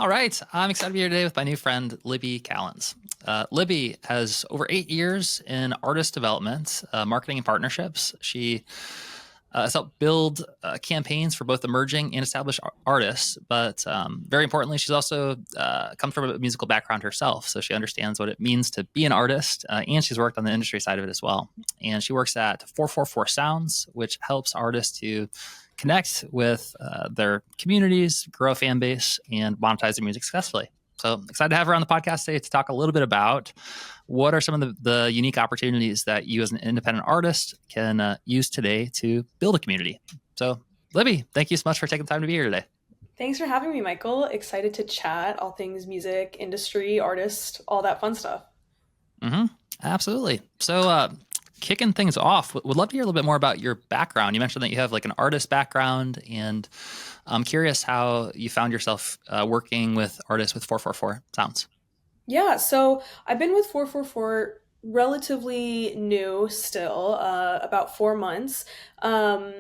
All right. I'm excited to be here today with my new friend, Libby Kallins. Libby has over 8 years in artist development, marketing, and partnerships. She has helped build campaigns for both emerging and established artists. But very importantly, she's also come from a musical background herself. So she understands what it means to be an artist, and she's worked on the industry side of it as well. And she works at 444 Sounds, which helps artists to connect with their communities, grow a fan base, and monetize their music successfully. So excited to have her on the podcast today to talk a little bit about what are some of the unique opportunities that you as an independent artist can use today to build a community. So Libby, thank you so much for taking the time to be here today. Thanks for having me, Michael. Excited to chat all things music, industry, artist, all that fun stuff. Mm-hmm. Absolutely. So kicking things off, would love to hear a little bit more about your background. You mentioned that you have like an artist background, and I'm curious how you found yourself working with artists with 444 Sounds. Yeah, so I've been with 444 relatively new still, about 4 months. Um,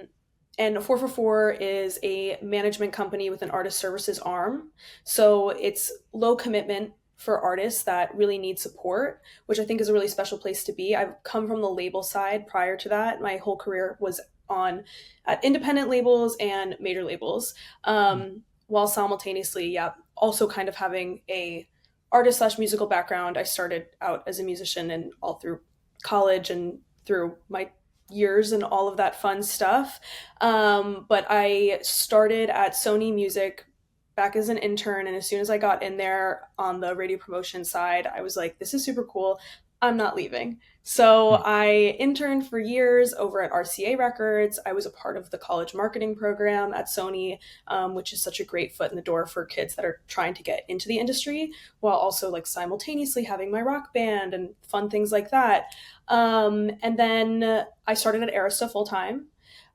and 444 is a management company with an artist services arm. So it's low commitment for artists that really need support, which I think is a really special place to be. I've come from the label side prior to that. My whole career was on at independent labels and major labels, while simultaneously, yeah, also kind of having a artist slash musical background. I started out as a musician and all through college and through my years and all of that fun stuff. But I started at Sony Music back as an intern. And as soon as I got in there on the radio promotion side, I was like, this is super cool. I'm not leaving. So I interned for years over at RCA Records. I was a part of the college marketing program at Sony, which is such a great foot in the door for kids that are trying to get into the industry, while also like simultaneously having my rock band and fun things like that. And then I started at Arista full time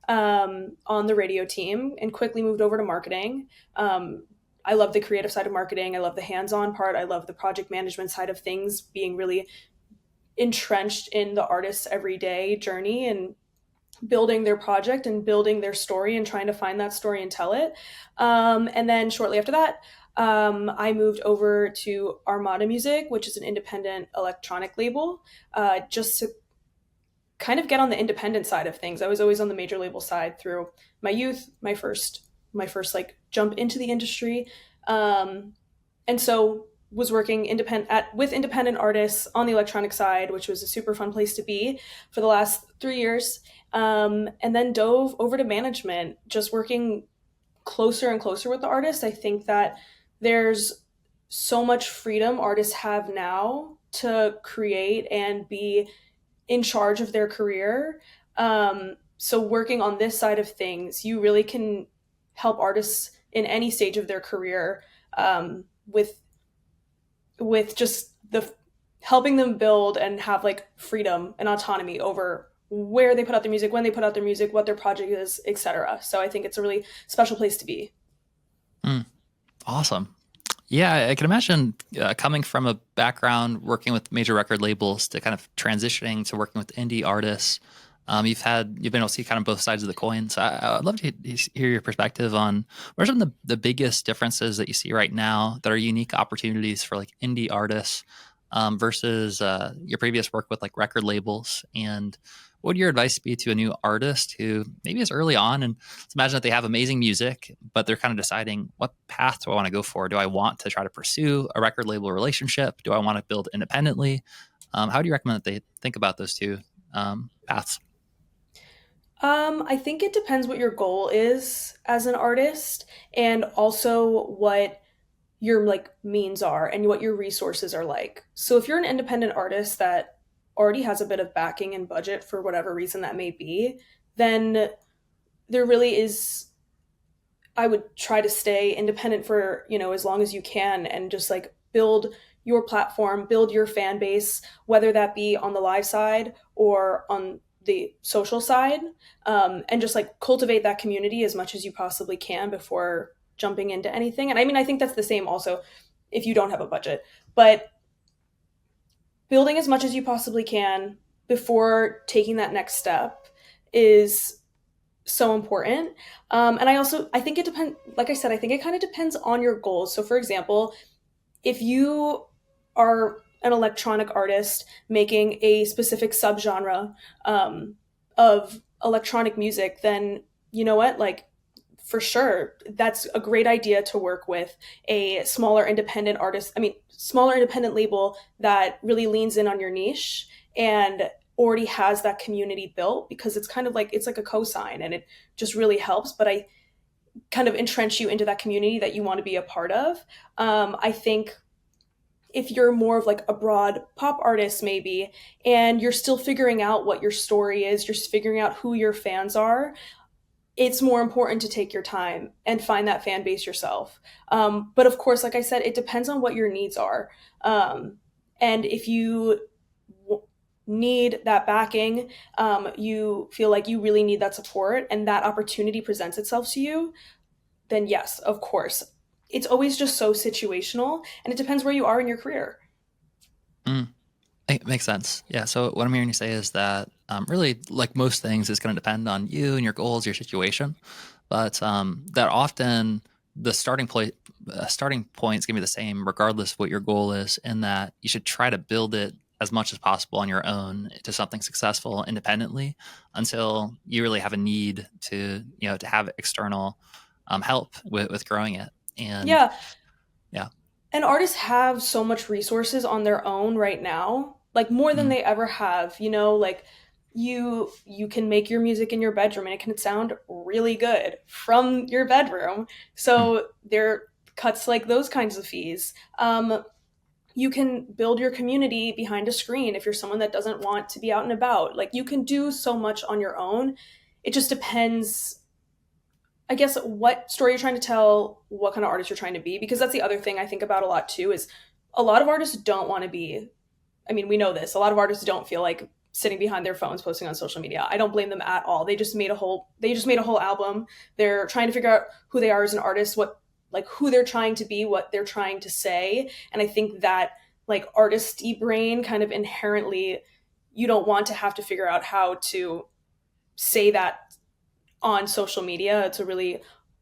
on the radio team and quickly moved over to marketing. I love the creative side of marketing. I love the hands-on part. I love the project management side of things, being really entrenched in the artist's everyday journey and building their project and building their story and trying to find that story and tell it. And then shortly after that, I moved over to Armada Music, which is an independent electronic label, just to kind of get on the independent side of things. I was always on the major label side through my youth, my first like jump into the industry. And so was working with independent artists on the electronic side, which was a super fun place to be for the last 3 years. And then dove over to management, just working closer and closer with the artists. I think that there's so much freedom artists have now to create and be in charge of their career. So working on this side of things, you really can help artists in any stage of their career, with just the helping them build and have like freedom and autonomy over where they put out their music, when they put out their music, what their project is, etc. So I think it's a really special place to be. Mm, awesome. Yeah, I can imagine coming from a background working with major record labels to kind of transitioning to working with indie artists. You've been able to see kind of both sides of the coin. So I'd love to hear your perspective on what are some of the biggest differences that you see right now that are unique opportunities for like indie artists versus your previous work with like record labels. And what would your advice be to a new artist who maybe is early on and let's imagine that they have amazing music, but they're kind of deciding what path do I want to go for? Do I want to try to pursue a record label relationship? Do I want to build independently? How do you recommend that they think about those two paths? I think it depends what your goal is as an artist and also what your like means are and what your resources are like. So if you're an independent artist that already has a bit of backing and budget for whatever reason that may be, then there really is I would try to stay independent for, as long as you can and just like build your platform, build your fan base, whether that be on the live side or on the social side, and just like cultivate that community as much as you possibly can before jumping into anything. And I mean, I think that's the same also if you don't have a budget, but building as much as you possibly can before taking that next step is so important. And I think it depends, like I said, I think it kind of depends on your goals. So, for example, if you are an electronic artist making a specific subgenre um, of electronic music, then you know what? Like, for sure, that's a great idea to work with a smaller independent artist. I mean, smaller independent label that really leans in on your niche and already has that community built, because it's kind of like it's like a cosign and it just really helps. But I kind of entrench you into that community that you want to be a part of. I think if you're more of like a broad pop artist maybe, and you're still figuring out what your story is, you're figuring out who your fans are, it's more important to take your time and find that fan base yourself. But of course, like I said, it depends on what your needs are. And if you need that backing, you feel like you really need that support and that opportunity presents itself to you, then yes, of course. It's always just so situational, and it depends where you are in your career. Mm. It makes sense. Yeah. So what I'm hearing you say is that really, like most things, it's going to depend on you and your goals, your situation, but that often the starting point is going to be the same regardless of what your goal is. In that you should try to build it as much as possible on your own to something successful independently until you really have a need to to have external help with growing it. And Yeah, yeah. and artists have so much resources on their own right now, like more than Mm, they ever have, like you can make your music in your bedroom and it can sound really good from your bedroom. mm, So there cuts like those kinds of fees. You can build your community behind a screen if you're someone that doesn't want to be out and about. Like you can do so much on your own. It just depends, I guess, what story you're trying to tell, what kind of artist you're trying to be, because that's the other thing I think about a lot too, is a lot of artists don't want to be, I mean, we know this. A lot of artists don't feel like sitting behind their phones posting on social media. I don't blame them at all. They just made a whole album. They're trying to figure out who they are as an artist, what like who they're trying to be, what they're trying to say. And I think that like artisty brain kind of inherently, you don't want to have to figure out how to say that on social media. It's a really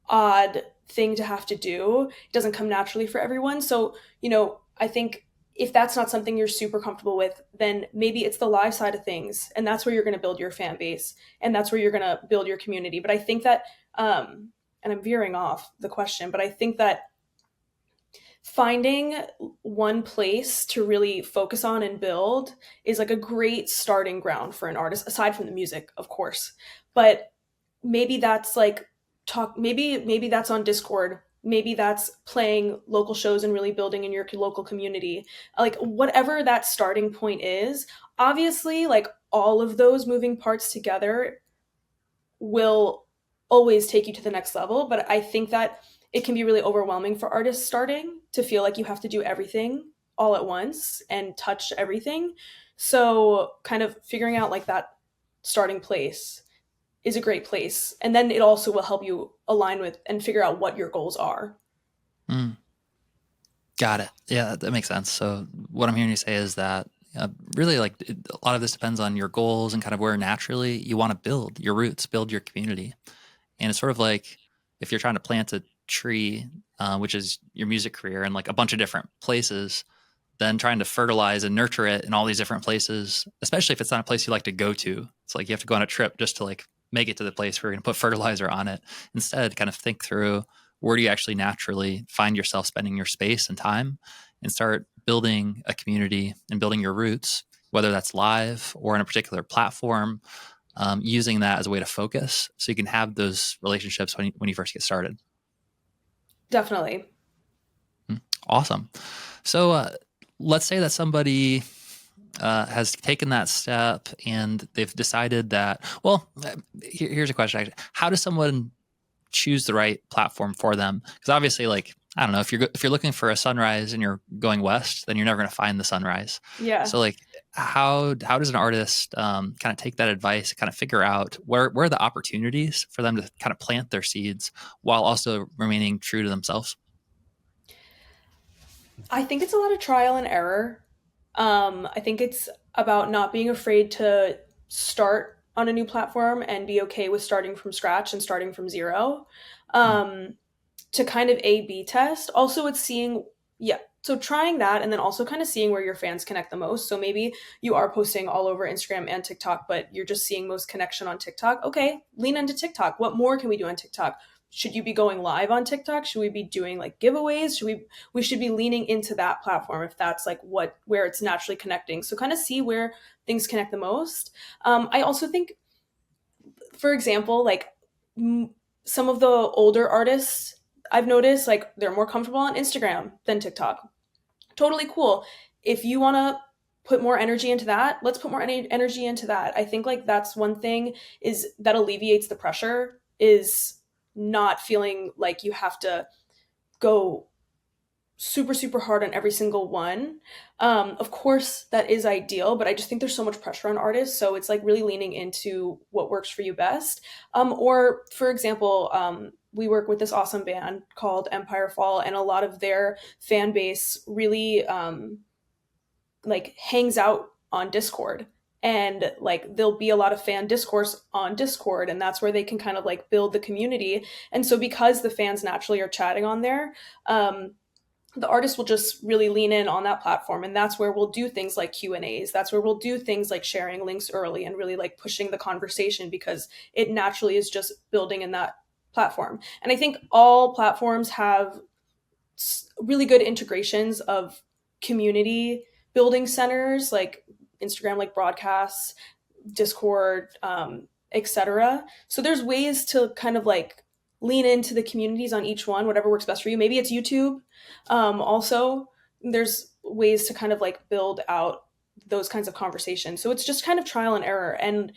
odd thing to have to do. It doesn't come naturally for everyone. So, I think if that's not something you're super comfortable with, then maybe it's the live side of things. And that's where you're going to build your fan base and that's where you're going to build your community. But I think that, and I'm veering off the question, but I think that finding one place to really focus on and build is like a great starting ground for an artist, aside from the music, of course. But maybe that's like maybe that's on Discord, maybe that's playing local shows and really building in your local community, like whatever that starting point is. Obviously, like all of those moving parts together will always take you to the next level, but I think that it can be really overwhelming for artists starting to feel like you have to do everything all at once and touch everything. So kind of figuring out like that starting place is a great place. And then it also will help you align with and figure out what your goals are. mm. Got it. Yeah, that makes sense. So what I'm hearing you say is that really, like a lot of this depends on your goals and kind of where naturally you want to build your roots, build your community. And it's sort of like if you're trying to plant a tree, which is your music career, in like a bunch of different places, then trying to fertilize and nurture it in all these different places, especially if it's not a place you like to go to. It's like you have to go on a trip just to like make it to the place where you're going to put fertilizer on it. Instead, kind of think through where do you actually naturally find yourself spending your space and time and start building a community and building your roots, whether that's live or in a particular platform, using that as a way to focus so you can have those relationships when you first get started. Definitely. Awesome. So let's say that somebody has taken that step and they've decided that, well, here's a question. Actually. How does someone choose the right platform for them? Because obviously, like, I don't know, if you're looking for a sunrise and you're going west, then you're never going to find the sunrise. Yeah. So like, how does an artist kind of take that advice, kind of figure out where are the opportunities for them to kind of plant their seeds while also remaining true to themselves? I think it's a lot of trial and error. I think it's about not being afraid to start on a new platform and be okay with starting from scratch and starting from zero. Mm. Um, to kind of A B test. Also, it's seeing, yeah, so trying that and then also kind of seeing where your fans connect the most. So maybe you are posting all over Instagram and TikTok, but you're just seeing most connection on TikTok. Okay, lean into TikTok. What more can we do on TikTok? Should you be going live on TikTok? Should we be doing like giveaways? We should be leaning into that platform if that's like what where it's naturally connecting. So kind of see where things connect the most. I also think, for example, like m- some of the older artists I've noticed, like they're more comfortable on Instagram than TikTok. Totally cool. If you want to put more energy into that, let's put more energy into that. I think like that's one thing is that alleviates the pressure is not feeling like you have to go super hard on every single one. Of course that is ideal, but I just think there's so much pressure on artists, so it's like really leaning into what works for you best. Or for example, we work with this awesome band called Empire Fall, and a lot of their fan base really like hangs out on Discord, and like there'll be a lot of fan discourse on Discord, and that's where they can kind of like build the community. And so because the fans naturally are chatting on there, the artist will just really lean in on that platform, and that's where we'll do things like Q&As. That's where we'll do things like sharing links early and really like pushing the conversation because it naturally is just building in that platform. And I think all platforms have really good integrations of community building centers, like Instagram like broadcasts, Discord, etc. So there's ways to kind of like lean into the communities on each one, whatever works best for you. Maybe it's YouTube. Also, there's ways to kind of like build out those kinds of conversations. So it's just kind of trial and error. And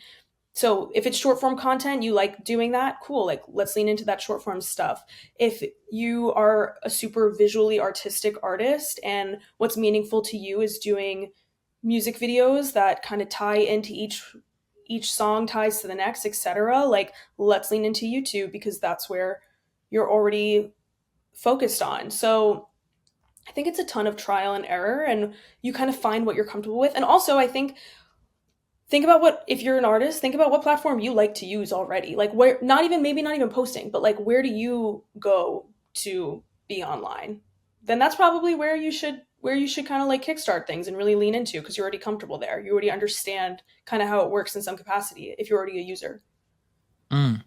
so if it's short form content, you like doing that, cool. Like let's lean into that short form stuff. If you are a super visually artistic artist and what's meaningful to you is doing music videos that kind of tie into each song ties to the next, etc., like let's lean into YouTube because that's where you're already focused on. So I think it's a ton of trial and error, and you kind of find what you're comfortable with. And also I think about what, if you're an artist, think about what platform you like to use already, like where, not even, maybe not even posting, but like where do you go to be online? Then that's probably where you should kind of like kickstart things and really lean into because you're already comfortable there, you already understand kind of how it works in some capacity if you're already a user. Mm.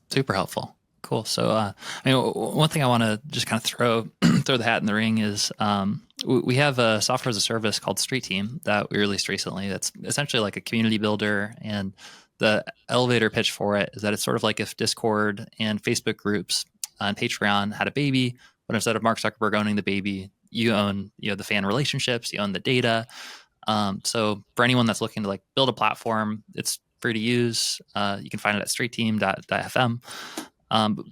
Super helpful. Cool. So, I mean, one thing I want to just kind of throw throw the hat in the ring is we have a software as a service called Street Team that we released recently. That's essentially like a community builder, and the elevator pitch for it is that it's sort of like if Discord and Facebook groups and Patreon had a baby, but instead of Mark Zuckerberg owning the baby, you own the fan relationships, you own the data. So for anyone that's looking to like build a platform, it's free to use. You can find it at streetteam.fm.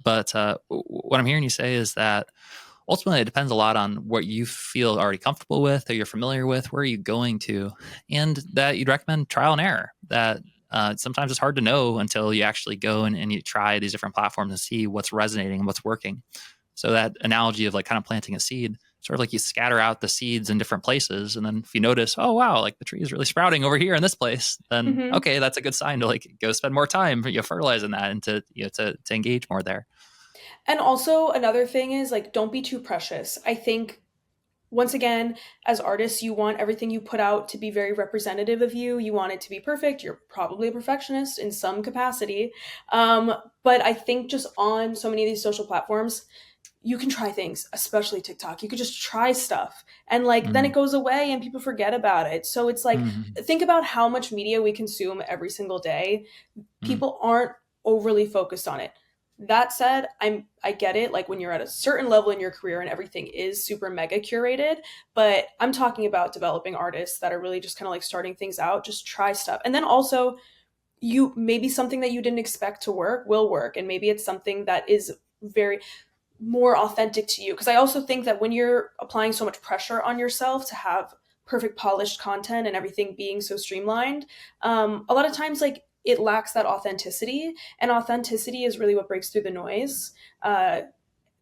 But what I'm hearing you say is that ultimately it depends a lot on what you feel already comfortable with or you're familiar with, where are you going to, and that you'd recommend trial and error. That sometimes it's hard to know until you actually go and you try these different platforms and see what's resonating and what's working. So that analogy of like kind of planting a seed, sort of like you scatter out the seeds in different places. And then if you notice, oh, wow, like the tree is really sprouting over here in this place, then Mm-hmm. okay, that's a good sign to like go spend more time fertilizing that and to engage more there. And also another thing is like don't be too precious. I think once again, as artists, you want everything you put out to be very representative of you. You want it to be perfect. You're probably a perfectionist in some capacity. But I think just on so many of these social platforms, you can try things, especially TikTok. You could just try stuff and like then Mm-hmm. it goes away and people forget about it. So it's like, Mm-hmm. think about how much media we consume every single day. People aren't overly focused on it. That said, I get it, like when you're at a certain level in your career and everything is super mega curated, but I'm talking about developing artists that are really just kind of like starting things out, just try stuff. And then also you maybe something that you didn't expect to work will work, and maybe it's something that is very more authentic to you, because I also think that when you're applying so much pressure on yourself to have perfect polished content and everything being so streamlined, a lot of times like it lacks that authenticity, and authenticity is really what breaks through the noise,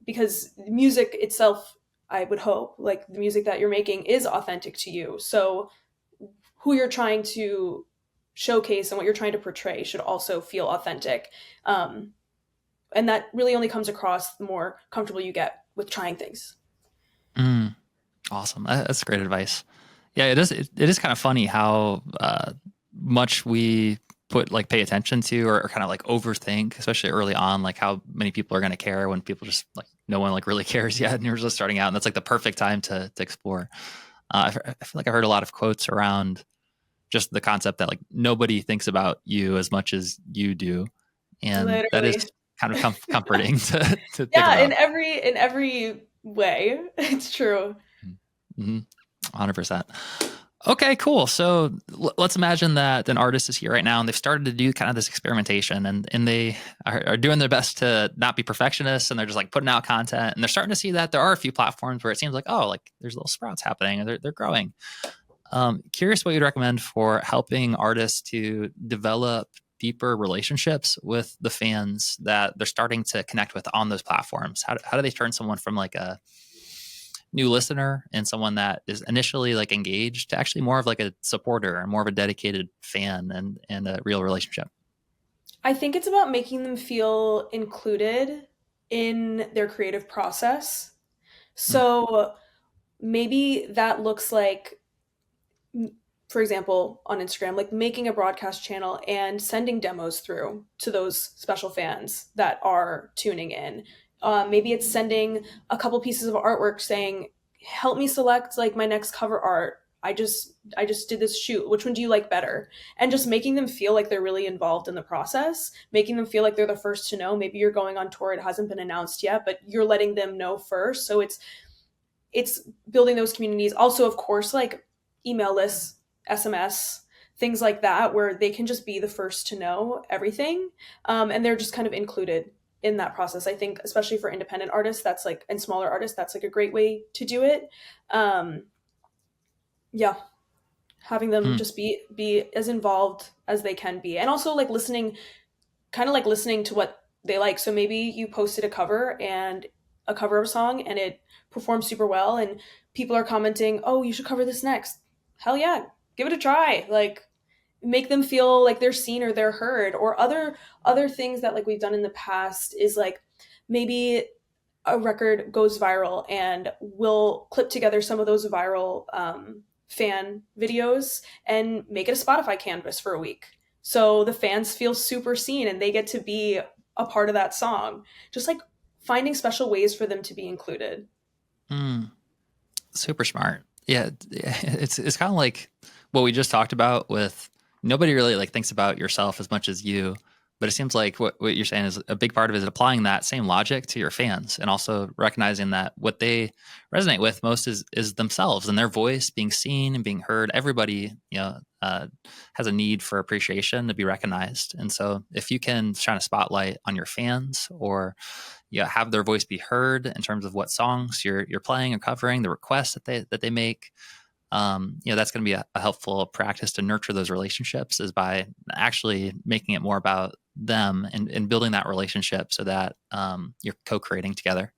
because music itself, I would hope like the music that you're making is authentic to you. So who you're trying to showcase and what you're trying to portray should also feel authentic. And that really only comes across the more comfortable you get with trying things. Mm, awesome. That's great advice. Yeah, it is kind of funny how much we pay attention to, or kind of like overthink, especially early on, like how many people are going to care when people just like no one like really cares yet, and you're just starting out, and that's like the perfect time to explore. I feel like I heard a lot of quotes around just the concept that like nobody thinks about you as much as you do, and that is Literally. kind of comforting to think Yeah, about. in every way. It's true. Mm-hmm. 100%. Okay, cool. So let's imagine that an artist is here right now and they've started to do kind of this experimentation, and they are doing their best to not be perfectionists, and they're just like putting out content, and they're starting to see that there are a few platforms where it seems like, oh, like there's little sprouts happening and they're growing. Curious what you'd recommend for helping artists to develop deeper relationships with the fans that they're starting to connect with on those platforms. How do they turn someone from like a new listener and someone that is initially like engaged to actually more of like a supporter and more of a dedicated fan and a real relationship? I think it's about making them feel included in their creative process. Mm, So maybe that looks like, for example, on Instagram, like making a broadcast channel and sending demos through to those special fans that are tuning in. Maybe it's sending a couple pieces of artwork saying, "Help me select like my next cover art. I just did this shoot. Which one do you like better?" And just making them feel like they're really involved in the process, making them feel like they're the first to know. Maybe you're going on tour, it hasn't been announced yet, but you're letting them know first. So it's building those communities. Also, of course, like email lists, SMS, things like that, where they can just be the first to know everything, and they're just kind of included in that process. I think, especially for independent artists, that's like, and smaller artists, that's like a great way to do it. Um, yeah, having them mm, just be as involved as they can be, and also like listening, kind of like listening to what they like. So maybe you posted a cover of a song and it performed super well, and people are commenting, "Oh, you should cover this next." Hell yeah, give it a try. Like make them feel like they're seen or they're heard. Or other things that like we've done in the past is like maybe a record goes viral and we'll clip together some of those viral fan videos and make it a Spotify canvas for a week. So the fans feel super seen and they get to be a part of that song. Just like finding special ways for them to be included. mm. Super smart. Yeah, it's kind of like what we just talked about with nobody really like thinks about yourself as much as you, but it seems like what you're saying is a big part of it is applying that same logic to your fans, and also recognizing that what they resonate with most is themselves and their voice being seen and being heard. Everybody, has a need for appreciation, to be recognized, and so if you can shine a spotlight on your fans, or have their voice be heard in terms of what songs you're playing or covering, the requests that they make. That's going to be a helpful practice to nurture those relationships, is by actually making it more about them, and building that relationship so that you're co-creating together.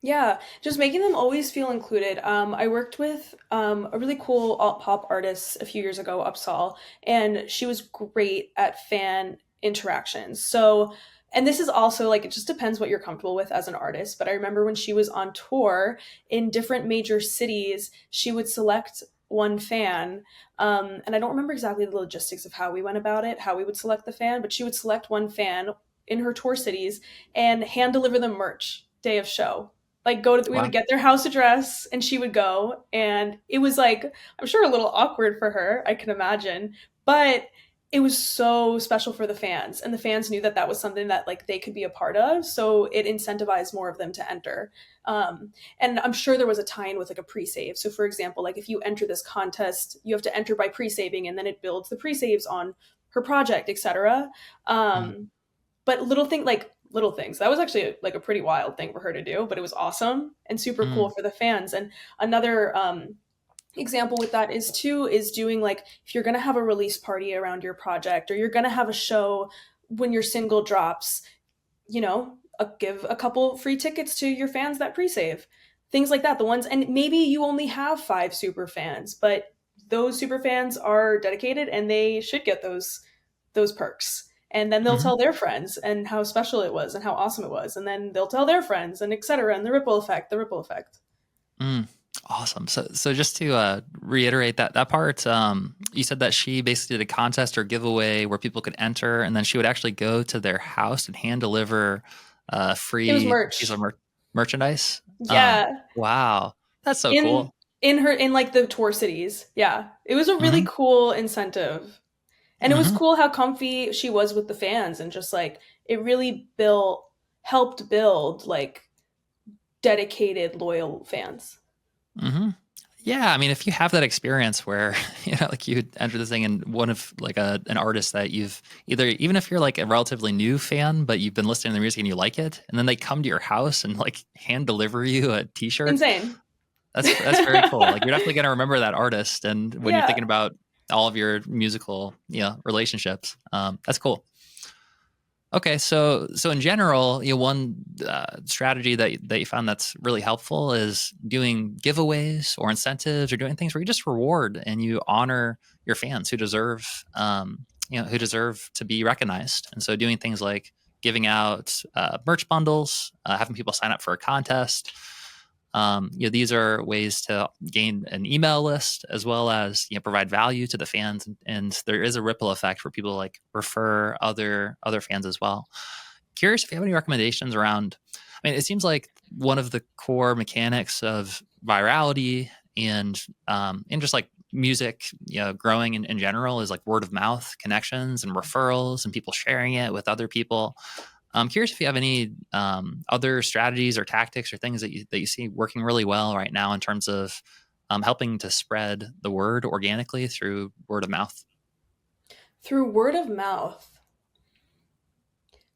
Yeah, just making them always feel included. I worked with a really cool alt pop artist a few years ago, Upsal, and she was great at fan interactions. So, and this is also like, it just depends what you're comfortable with as an artist. But I remember when she was on tour in different major cities, she would select one fan. And I don't remember exactly the logistics of how we went about it, how we would select the fan, but she would select one fan in her tour cities and hand deliver them merch day of show. Like we would Wow. get their house address and she would go, and it was like, I'm sure a little awkward for her, I can imagine, but it was so special for the fans, and the fans knew that that was something that like they could be a part of, so it incentivized more of them to enter. And I'm sure there was a tie-in with like a pre-save. So for example, like if you enter this contest, you have to enter by pre-saving, and then it builds the pre-saves on her project, etc. Mm, But little things, that was actually like a pretty wild thing for her to do, but it was awesome and super cool mm, for the fans. And another example with that is doing like, if you're going to have a release party around your project, or you're going to have a show when your single drops, give a couple free tickets to your fans that pre-save, things like that. The ones, and maybe you only have 5 super fans, but those super fans are dedicated and they should get those perks. And then they'll Hmm. tell their friends and how special it was and how awesome it was, and then they'll tell their friends and etc. And the ripple effect. Mm, awesome. So just to reiterate that part, you said that she basically did a contest or giveaway where people could enter, and then she would actually go to their house and hand deliver It was free piece of merch. merchandise. Yeah. Wow, that's so In cool. in like the tour cities. Yeah. It was a really Hmm. cool incentive. And it was Hmm. cool how comfy she was with the fans, and just like it really built helped build like dedicated loyal fans. Hmm. Yeah, I mean, if you have that experience where like you enter this thing and one of like an artist that you've either even if you're like a relatively new fan, but you've been listening to the music and you like it, and then they come to your house and like hand deliver you a T-shirt, Insane. that's very cool. Like you're definitely gonna remember that artist, and when you're Yeah. thinking about all of your musical relationships, that's cool. Okay, so in general, one strategy that you found that's really helpful is doing giveaways or incentives or doing things where you just reward and you honor your fans who deserve who deserve to be recognized. And so doing things like giving out merch bundles, having people sign up for a contest, these are ways to gain an email list as well as provide value to the fans, and there is a ripple effect where people like refer other fans as well. Curious if you have any recommendations around. I mean, it seems like one of the core mechanics of virality and just like music, growing in general is like word of mouth connections and referrals and people sharing it with other people. I'm curious if you have any other strategies or tactics or things that you see working really well right now in terms of helping to spread the word organically through word of mouth. Through word of mouth.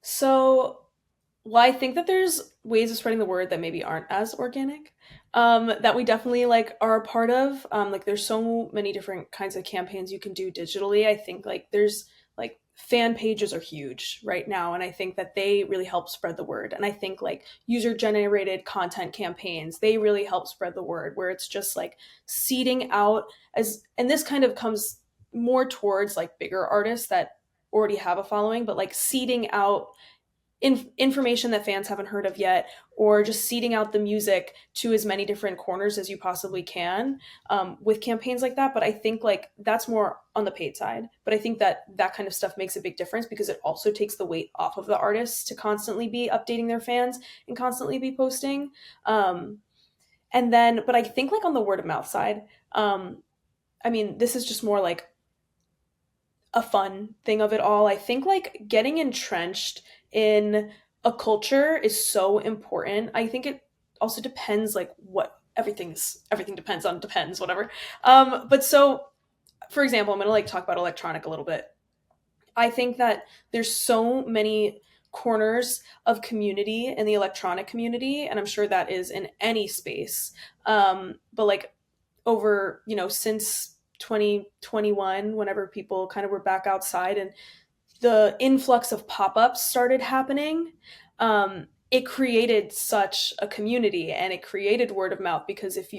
So, well, I think that there's ways of spreading the word that maybe aren't as organic, that we definitely like are a part of. Like there's so many different kinds of campaigns you can do digitally. I think like there's like fan pages are huge right now, and I think that they really help spread the word. And I think like user generated content campaigns, they really help spread the word, where it's just like seeding out as, and this kind of comes more towards like bigger artists that already have a following, but like seeding out information that fans haven't heard of yet, or just seeding out the music to as many different corners as you possibly can, with campaigns like that. But I think like that's more on the paid side. But I think that that kind of stuff makes a big difference because it also takes the weight off of the artists to constantly be updating their fans and constantly be posting. And then, but I think like on the word of mouth side, I mean, this is just more like a fun thing of it all. I think like getting entrenched in a culture is so important. I think it also depends like what everything depends on depends whatever. But so for example, I'm going to like talk about electronic a little bit. I think that there's so many corners of community in the electronic community, and I'm sure that is in any space. But like over, since 2021, whenever people kind of were back outside and the influx of pop-ups started happening, it created such a community and it created word of mouth, because if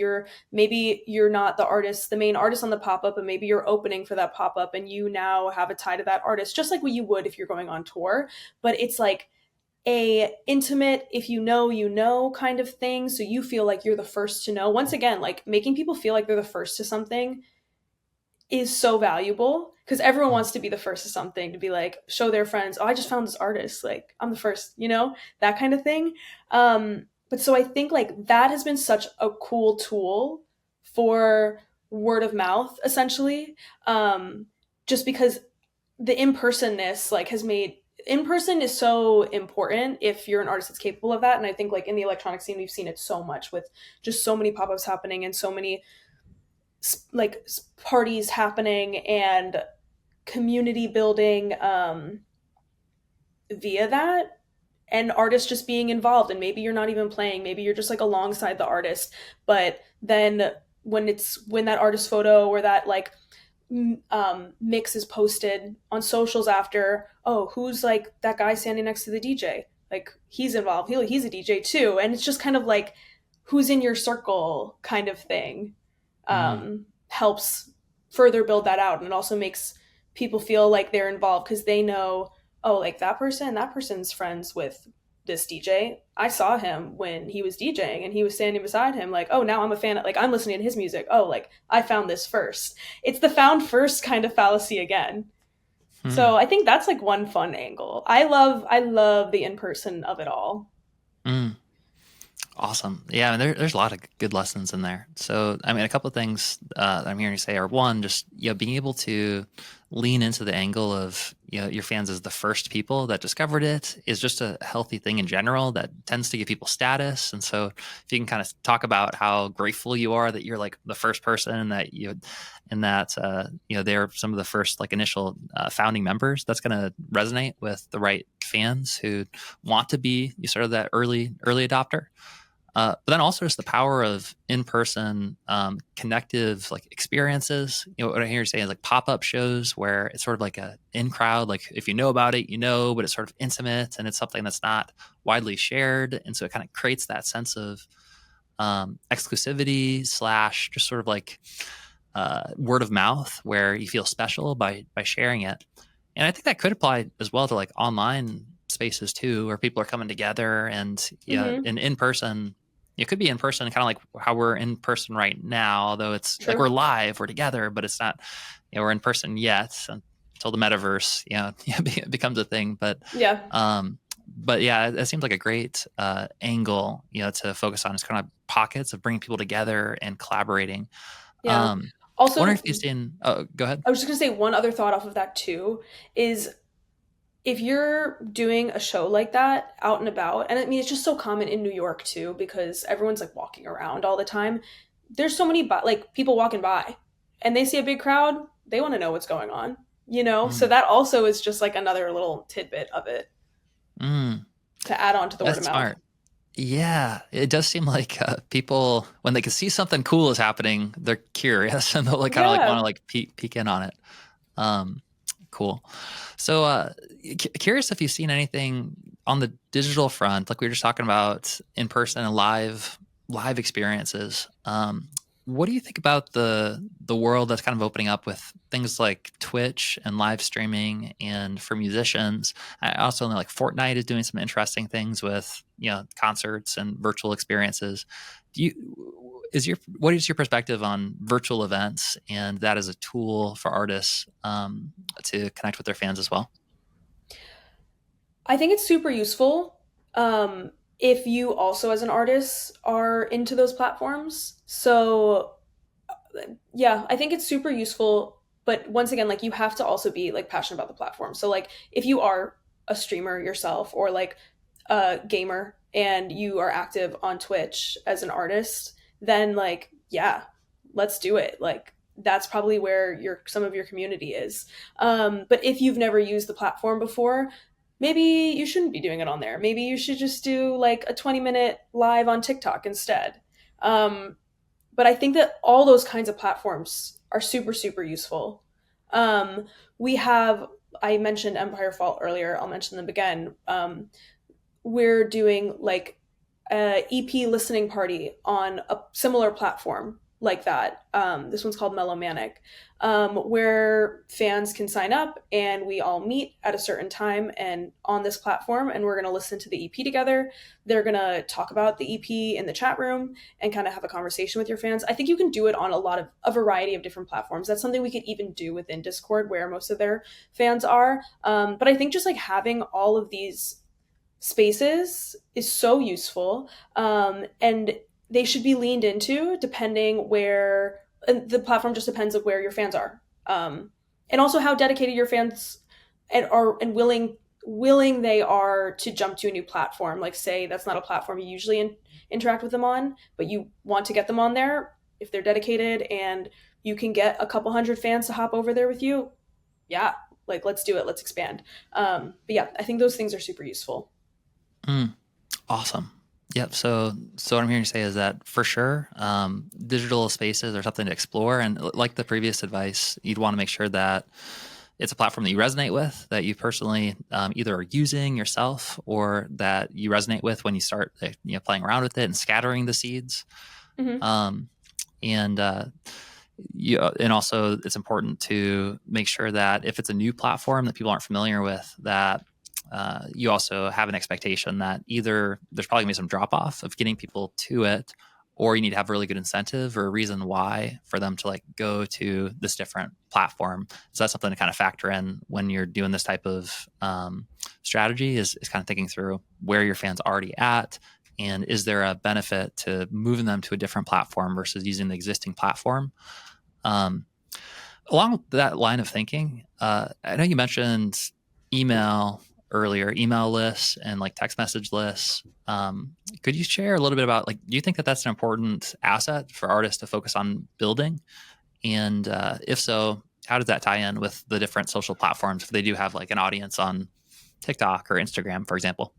maybe you're not the main artist on the pop-up, and maybe you're opening for that pop-up and you now have a tie to that artist, just like what you would if you're going on tour. But it's like a intimate, if you know you know kind of thing, so you feel like you're the first to know. Once again, like making people feel like they're the first to something is so valuable, because everyone Mm. wants to be the first to something, to be like show their friends, oh, I just found this artist, like I'm the first, that kind of thing. But so I think like that has been such a cool tool for word of mouth essentially, just because the impersonness like has made in person is so important if you're an artist that's capable of that. And I think like in the electronic scene we've seen it so much with just so many pop-ups happening and so many like parties happening and community building, via that, and artists just being involved. And maybe you're not even playing, maybe you're just like alongside the artist, but then when that artist photo or that like mix is posted on socials after, oh, who's like that guy standing next to the DJ, like he's involved, he's a DJ too. And it's just kind of like who's in your circle kind of thing, Mm. helps further build that out, and it also makes people feel like they're involved because they know, oh, like that person's friends with this DJ. I saw him when he was DJing and he was standing beside him, like, oh, now I'm a fan of, like, I'm listening to his music. Oh, like, I found this first. It's the found first kind of fallacy again. Hmm. So I think that's like one fun angle. I love the in person of it all. Mm. Awesome. Yeah, and there's a lot of good lessons in there. So, I mean, a couple of things that I'm hearing you say are one, just being able to lean into the angle of your fans as the first people that discovered it is just a healthy thing in general that tends to give people status. And so, if you can kind of talk about how grateful you are that you're like the first person and that they're some of the first like initial founding members, that's going to resonate with the right fans who want to be sort of that early adopter. But then also just the power of in-person connective like experiences. What I hear you saying is like pop-up shows where it's sort of like a in-crowd, like if you know about it, but it's sort of intimate and it's something that's not widely shared. And so it kind of creates that sense of exclusivity slash just sort of like word of mouth where you feel special by sharing it. And I think that could apply as well to like online spaces too, where people are coming together and Mm-hmm. in person. It could be in person, kind of like how we're in person right now, although it's like True. we're live, we're together, but it's not, we're in person yet until the metaverse, becomes a thing. Yeah. Um, but yeah, it seems like a great angle, to focus on is kind of pockets of bringing people together and collaborating. Yeah. Um, I wonder if Also, you've seen, oh, go ahead. I was just gonna say one other thought off of that too is if you're doing a show like that out and about, and I mean it's just so common in New York too because everyone's like walking around all the time. There's so many like people walking by, and they see a big crowd. They want to know what's going on, you know. So Mm, that also is just like another little tidbit of it mm, to add on to the word of that's mouth. smart. Yeah, it does seem like people, when they can see something cool is happening, they're curious and they'll like kind of like want to Yeah. like peek in on it. Um, cool. So, curious if you've seen anything on the digital front, like we were just talking about in person and live experiences. What do you think about the world that's kind of opening up with things like Twitch and live streaming, and for musicians? I also know like Fortnite is doing some interesting things with concerts and virtual experiences. Do you is your What is your perspective on virtual events and that as a tool for artists to connect with their fans as well? I think it's super useful if you also, as an artist, are into those platforms. So, yeah, I think it's super useful. But once again, like you have to also be like passionate about the platform. So, like, if you are a streamer yourself or like a gamer and you are active on Twitch as an artist, then like, yeah, let's do it. Like, that's probably where some of your community is. But if you've never used the platform before, maybe you shouldn't be doing it on there. Maybe you should just do like a 20-minute live on TikTok instead. But I think that all those kinds of platforms are super, super useful. Um, we have, I mentioned Empire Fault earlier. I'll mention them again. We're doing like a EP listening party on a similar platform like that. This one's called Melomanic, where fans can sign up and we all meet at a certain time and on this platform, and we're going to listen to the EP together. They're going to talk about the EP in the chat room and kind of have a conversation with your fans. I think you can do it on a variety of different platforms. That's something we could even do within Discord, where most of their fans are. But I think just like having all of these spaces is so useful, and they should be leaned into depending where, and the platform just depends on where your fans are, and also how dedicated your fans and willing they are to jump to a new platform. Like, say that's not a platform you usually interact with them on, but you want to get them on there. If they're dedicated and you can get a couple hundred fans to hop over there with you, yeah, like let's do it, let's expand. But yeah, I think those things are super useful. Mm, awesome. Yep. So what I'm hearing you say is that for sure, digital spaces are something to explore. And like the previous advice, you'd want to make sure that it's a platform that you resonate with, that you personally either are using yourself or that you resonate with when you start playing around with it and scattering the seeds. Hmm. Um, and and also it's important to make sure that if it's a new platform that people aren't familiar with, that you also have an expectation that either there's probably gonna be some drop off of getting people to it, or you need to have a really good incentive or a reason why for them to like go to this different platform. So that's something to kind of factor in when you're doing this type of strategy, is kind of thinking through where your fans are already at, and is there a benefit to moving them to a different platform versus using the existing platform. um, Along with that line of thinking, I know you mentioned email earlier, email lists and like text message lists. Could you share a little bit about, like, do you think that that's an important asset for artists to focus on building? And if so, how does that tie in with the different social platforms if they do have like an audience on TikTok or Instagram, for example?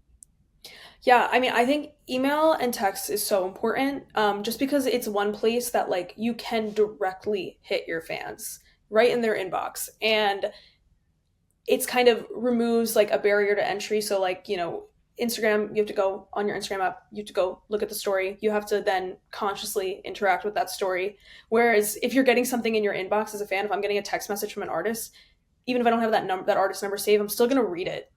Yeah, I mean, I think email and text is so important, just because it's one place that like you can directly hit your fans right in their inbox, and it's kind of removes like a barrier to entry. So like, Instagram, you have to go on your Instagram app, you have to go look at the story, you have to then consciously interact with that story. Whereas if you're getting something in your inbox as a fan, if I'm getting a text message from an artist, even if I don't have that artist number saved, I'm still gonna read it,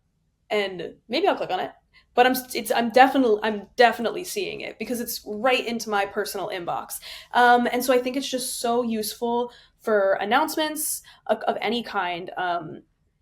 and maybe I'll click on it. But I'm definitely seeing it because it's right into my personal inbox. And so I think it's just so useful for announcements of any kind.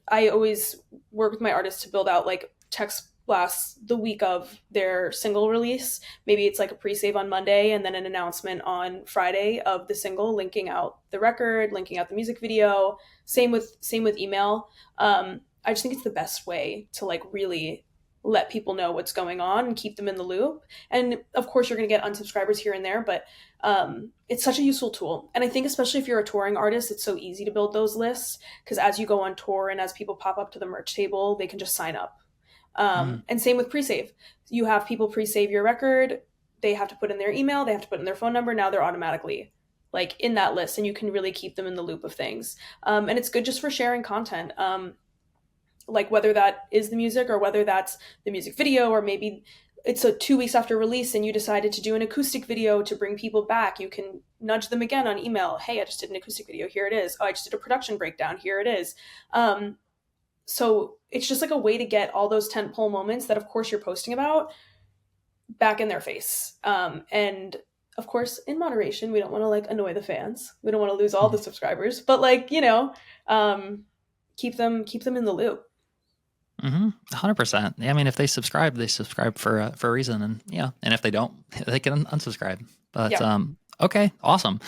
I always work with my artists to build out like text blasts the week of their single release. Maybe it's like a pre-save on Monday and then an announcement on Friday of the single, linking out the record, linking out the music video. Same with email. I just think it's the best way to like really let people know what's going on and keep them in the loop. And of course, you're going to get unsubscribers here and there, but it's such a useful tool. And I think especially if you're a touring artist, it's so easy to build those lists because as you go on tour and as people pop up to the merch table, they can just sign up. Mm, And same with pre-save. You have people pre-save your record. They have to put in their email. They have to put in their phone number. Now they're automatically like in that list, and you can really keep them in the loop of things. And it's good just for sharing content. Like whether that is the music or whether that's the music video, or maybe it's a 2 weeks after release and you decided to do an acoustic video to bring people back. You can nudge them again on email. Hey, I just did an acoustic video. Here it is. Oh, I just did a production breakdown. Here it is. So it's just like a way to get all those tentpole moments that, of course, you're posting about back in their face. And of course, in moderation, we don't want to like annoy the fans. We don't want to lose all the mm. subscribers, but like, um, keep them in the loop. 100%. Yeah, I mean, if they subscribe for a reason, and yeah, and if they don't, they can unsubscribe. But Yeah. okay, awesome.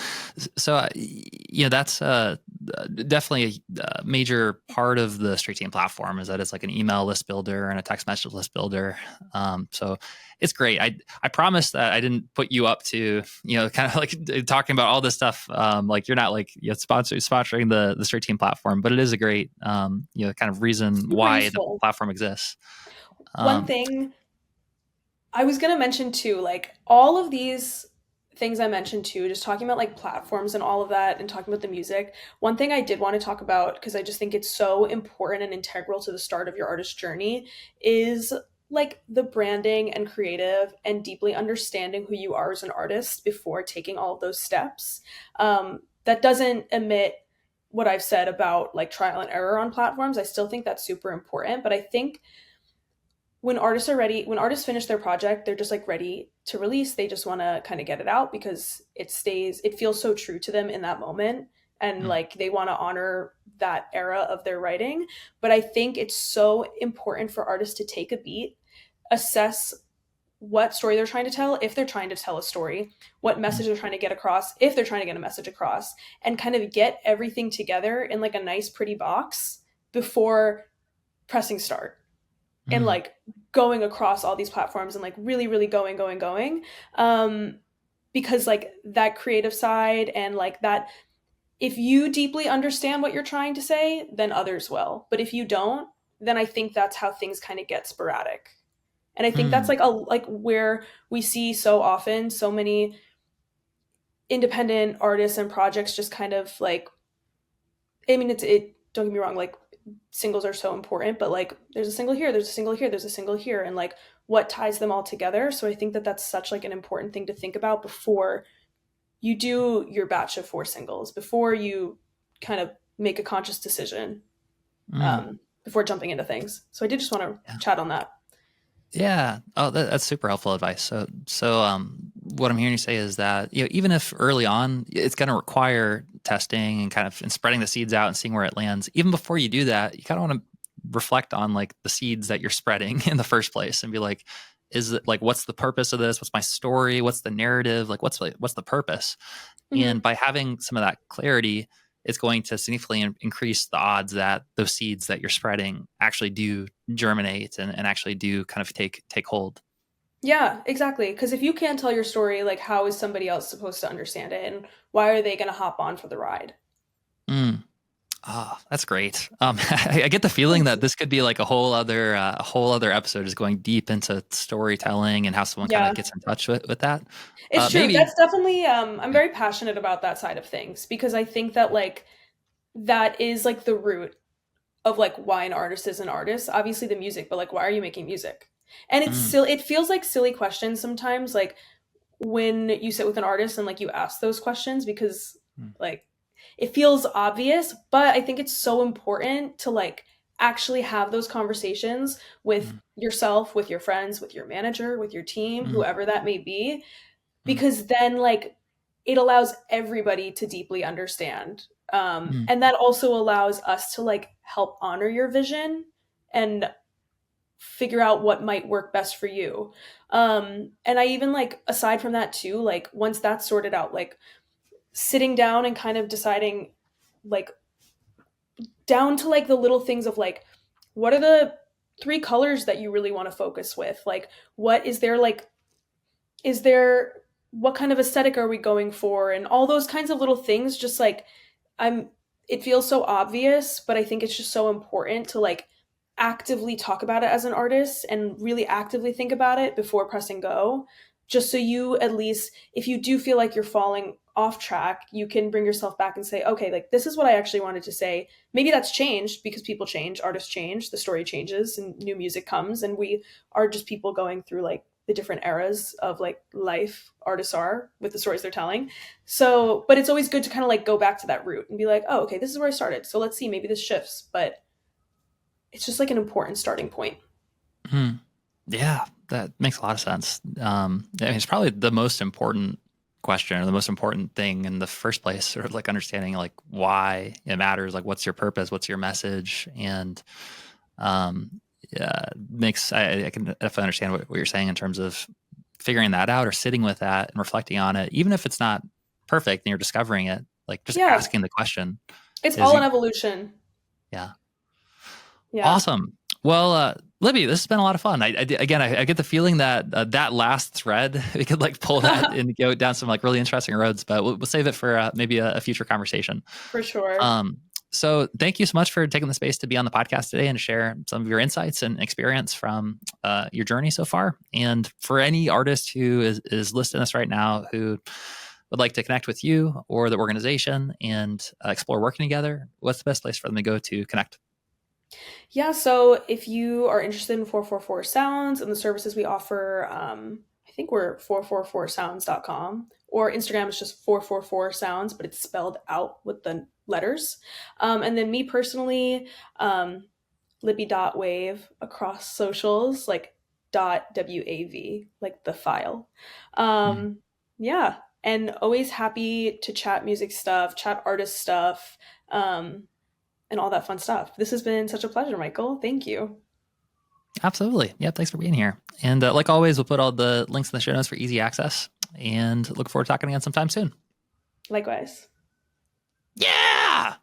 So that's definitely a major part of the Street Team platform, is that it's like an email list builder and a text message list builder. So it's great. I promise that I didn't put you up to kind of like talking about all this stuff. Like you're not like sponsoring the Street Team platform, but it is a great kind of reason Super why the useful. platform exists. One Um, thing I was gonna mention too, like all of these things I mentioned too, just talking about like platforms and all of that and talking about the music. One thing I did want to talk about, because I just think it's so important and integral to the start of your artist journey, is like the branding and creative and deeply understanding who you are as an artist before taking all of those steps. That doesn't omit what I've said about like trial and error on platforms. I still think that's super important, but I think when artists finish their project, they're just like ready to release. They just want to kind of get it out because it feels so true to them in that moment. And mm, like they want to honor that era of their writing. But I think it's so important for artists to take a beat, assess what story they're trying to tell, if they're trying to tell a story, what mm, message they're trying to get across, if they're trying to get a message across, and kind of get everything together in like a nice, pretty box before pressing start and mm, like going across all these platforms and like really really going um because like that creative side and like that, if you deeply understand what you're trying to say, then others will, but if you don't, then I think that's how things kind of get sporadic. And I think that's mm, like where we see so often so many independent artists and projects just kind of like, I mean, it don't get me wrong, like singles are so important, but like there's a single here, there's a single here, there's a single here, and like what ties them all together. So I think that that's such like an important thing to think about before you do your batch of 4 singles before you kind of make a conscious decision, Mm, before jumping into things. So I did just want to yeah. chat on that. Yeah. Oh, that's super helpful advice. What I'm hearing you say is that, even if early on it's going to require testing and kind of and spreading the seeds out and seeing where it lands, even before you do that, you kind of want to reflect on like the seeds that you're spreading in the first place and be like, is it like, what's the purpose of this? What's my story? What's the narrative? Like, what's the purpose? And Hmm. by having some of that clarity, it's going to significantly increase the odds that those seeds that you're spreading actually do germinate and actually do kind of take hold. Yeah, exactly. Because if you can't tell your story, like, how is somebody else supposed to understand it, and why are they going to hop on for the ride? Mm. Oh, that's great. I get the feeling Thanks. that this could be like a whole other episode, is going deep into storytelling and how someone kind of Yeah, gets in touch with that. it's true. Maybe. That's definitely, I'm Yeah. very passionate about that side of things because I think that, like, that is like the root of like why an artist is an artist. Obviously the music, but like, why are you making music? And it's Mm, silly. It feels like silly questions sometimes, like when you sit with an artist and like you ask those questions because mm, like it feels obvious, but I think it's so important to like actually have those conversations with mm, yourself, with your friends, with your manager, with your team, mm, whoever that may be, mm, because then like it allows everybody to deeply understand. mm, And that also allows us to like help honor your vision and figure out what might work best for you. And I even like, aside from that too, like once that's sorted out, like sitting down and kind of deciding, like, down to like the little things of like, what are the 3 colors that you really want to focus with? Like, what is there, like, is there, what kind of aesthetic are we going for? And all those kinds of little things, just like, I'm, it feels so obvious, but I think it's just so important to like actively talk about it as an artist and really actively think about it before pressing go. Just so you, at least, if you do feel like you're falling off track, you can bring yourself back and say, okay, like this is what I actually wanted to say. Maybe that's changed because people change, artists change, the story changes, and new music comes. And we are just people going through like the different eras of like life artists are with the stories they're telling. So, but it's always good to kind of like go back to that root and be like, oh, okay, this is where I started. So let's see, maybe this shifts. But it's just like an important starting point. mm. Yeah, that makes a lot of sense. I mean, it's probably the most important question or the most important thing in the first place, sort of like understanding like why it matters, like what's your purpose, what's your message, and yeah, I can definitely understand what you're saying in terms of figuring that out or sitting with that and reflecting on it, even if it's not perfect and you're discovering it. Like just Yeah, asking the question it's is, all an evolution. yeah. Yeah. Awesome. Well, Libby, this has been a lot of fun. I get the feeling that that last thread, we could like pull that and go down some like really interesting roads, but we'll save it for maybe a future conversation. For sure. Um, so thank you so much for taking the space to be on the podcast today and to share some of your insights and experience from your journey so far. And for any artist who is listening to this right now who would like to connect with you or the organization and explore working together, what's the best place for them to go to connect? Yeah, so if you are interested in 444 Sounds and the services we offer, I think we're 444sounds.com, or Instagram is just 444 Sounds, but it's spelled out with the letters. And then me personally, Libby.wave across socials, like .wav, like the file. Mm. Um, yeah, and always happy to chat music stuff, chat artist stuff. And all that fun stuff. This has been such a pleasure, Michael. Thank you. Absolutely. Yeah. Thanks for being here. And like always, we'll put all the links in the show notes for easy access and look forward to talking again sometime soon. Likewise. Yeah.